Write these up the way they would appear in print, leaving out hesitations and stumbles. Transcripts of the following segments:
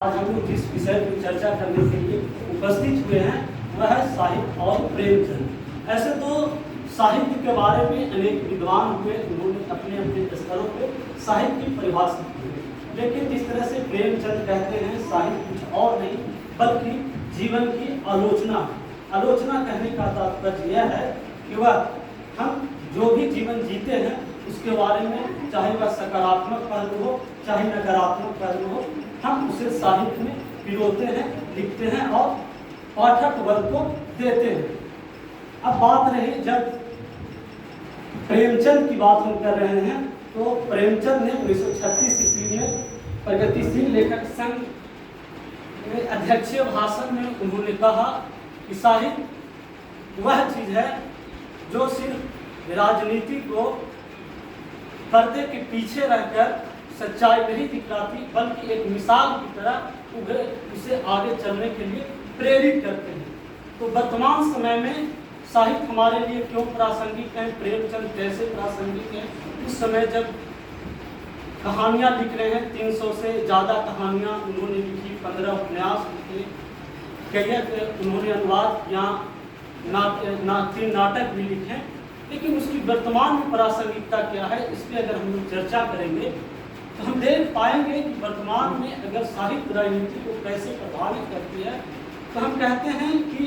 आज हम लोग जिस विषय पर चर्चा करने के लिए उपस्थित हुए हैं वह है साहित्य और प्रेमचंद। ऐसे तो साहित्य के बारे में अनेक विद्वान हुए, उन्होंने अपने अपने स्तरों पर साहित्य की परिभाषा की, लेकिन जिस तरह से प्रेमचंद कहते हैं साहित्य कुछ और नहीं बल्कि जीवन की आलोचना। आलोचना कहने का तात्पर्य यह है कि वह हम जो भी जीवन जीते हैं उसके बारे में, चाहे वह सकारात्मक पहलू हो चाहे नकारात्मक पहलू हो, हम उसे साहित्य में पिरोते हैं, लिखते हैं और पाठक वर्ग को देते हैं। अब बात रही, जब प्रेमचंद की बात हम कर रहे हैं तो प्रेमचंद ने 1936 ईस्वी में प्रगतिशील लेखक संघ में अध्यक्षीय भाषण में उन्होंने कहा कि साहित्य वह चीज है जो सिर्फ राजनीति को पर्दे के पीछे रहकर सच्चाई नहीं दिखलाती बल्कि एक मिसाल की तरह उसे आगे चलने के लिए प्रेरित करते हैं। तो वर्तमान समय में साहित्य हमारे लिए क्यों प्रासंगिक है, प्रेमचंद कैसे प्रासंगिक है? उस समय जब कहानियां लिख रहे हैं, 300 से ज़्यादा कहानियां उन्होंने लिखी, 15 उपन्यास लिखे, कई उन्होंने अनुवाद या 3 नाटक भी लिखे, लेकिन उसकी वर्तमान में प्रासंगिकता क्या है, इस पर अगर हम लोग चर्चा करेंगे तो हम देख पाएंगे कि वर्तमान में अगर साहित्य राजनीति को कैसे प्रभावित करती है, तो हम कहते हैं कि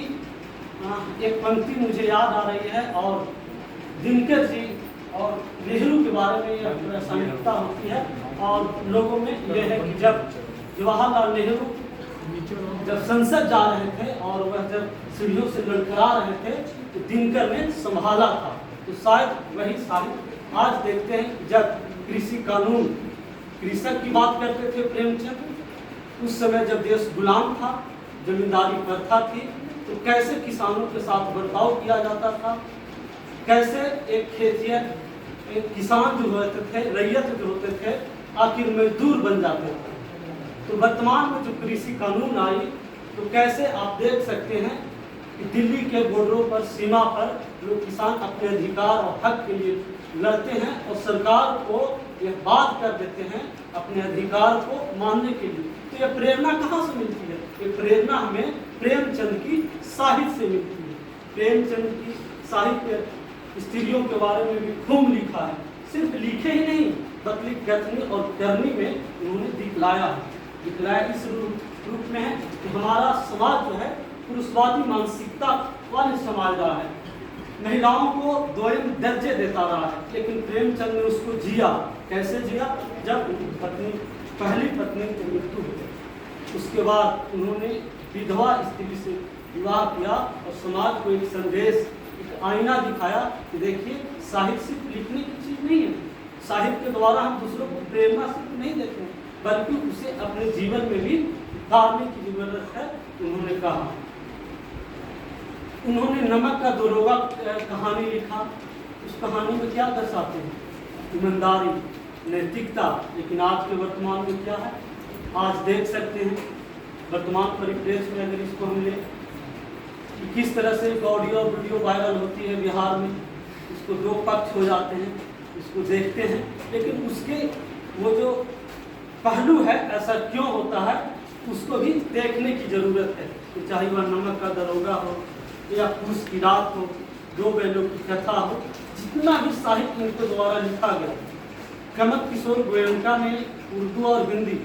एक पंक्ति मुझे याद आ रही है और दिनकर जी और नेहरू के बारे में यह प्रासंगिकता होती है और लोगों में यह है कि जब जवाहरलाल नेहरू जब संसद जा रहे थे और वह जब सीढ़ियों से लड़खड़ा रहे थे तो दिनकर ने संभाला था। तो शायद वही साहित्य आज देखते हैं, जब कृषि कानून, कृषक की बात करते थे प्रेमचंद, उस समय जब देश गुलाम था, जमींदारी प्रथा थी, तो कैसे किसानों के साथ बर्ताव किया जाता था, कैसे एक खेतिया, एक किसान जो होते थे, रैयत जो होते थे, आखिर मजदूर बन जाते थे। तो वर्तमान में जो कृषि कानून आई तो कैसे आप देख सकते हैं कि दिल्ली के बॉर्डरों पर, सीमा पर लोग किसान अपने अधिकार और हक के लिए लड़ते हैं और सरकार को यह बात कर देते हैं अपने अधिकार को मानने के लिए। तो यह प्रेरणा कहाँ से मिलती है? ये प्रेरणा हमें प्रेमचंद की साहित्य से मिलती है। प्रेमचंद की साहित्य स्त्रियों के बारे में भी खूब लिखा है, सिर्फ लिखे ही नहीं बल्कि कथनी और करनी में उन्होंने दिखलाया इस रूप में है कि हमारा समाज जो है पुरुषवादी मानसिकता वाले समाज रहा है, महिलाओं को दोयम दर्जे देता रहा है, लेकिन प्रेमचंद ने उसको जिया। कैसे जिया? जब उनकी पहली पत्नी की मृत्यु हुई, उसके बाद उन्होंने विधवा स्त्री से विवाह किया और समाज को एक संदेश, एक आईना दिखाया कि देखिए साहित्य सिर्फ लिखने की चीज नहीं है, साहित्य के द्वारा हम दूसरों को प्रेरणा सिर्फ नहीं देते हैं बल्कि उसे अपने जीवन में भी उतारने की जरूरत है। उन्होंने कहा, उन्होंने नमक का दरोगा कहानी लिखा, उस कहानी में क्या दर्शाते हैं? ईमानदारी, नैतिकता। लेकिन आज के वर्तमान में क्या है? आज देख सकते हैं वर्तमान परिप्रेक्ष्य में, अगर इसको हम लें कि किस तरह से एक ऑडियो वीडियो वायरल होती है बिहार में, इसको 2 पक्ष हो जाते हैं, इसको देखते हैं, लेकिन उसके वो जो पहलू है ऐसा क्यों होता है उसको भी देखने की जरूरत है। तो चाहे वह नमक का दरोगा हो या पुरुष की रात हो, 2 बैलों की कथा हो, जितना भी साहित्य उनके द्वारा लिखा गया। कमल किशोर गोयनका ने उर्दू और हिंदी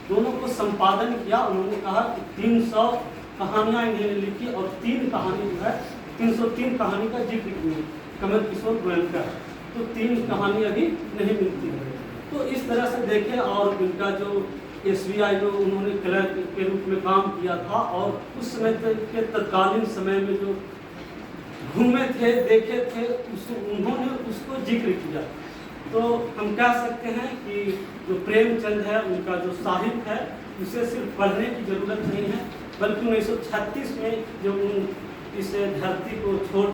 दोनों को संपादन किया। उन्होंने कहा कि 300 कहानियां इन्होंने लिखी और 3 कहानी जो है 303 कहानी का जिक्र किया कमल किशोर गोयनका, तो 3 कहानियां भी नहीं मिलती है। तो इस तरह से देखें, और इनका जो SBI में उन्होंने क्लर्क के रूप में काम किया था और उस समय के तत्कालीन समय में जो घूमे थे, देखे थे, उन्होंने उसको जिक्र किया। तो हम कह सकते हैं कि जो प्रेमचंद है उनका जो साहित्य है उसे सिर्फ पढ़ने की जरूरत नहीं है, बल्कि 1936 में जो इस धरती को छोड़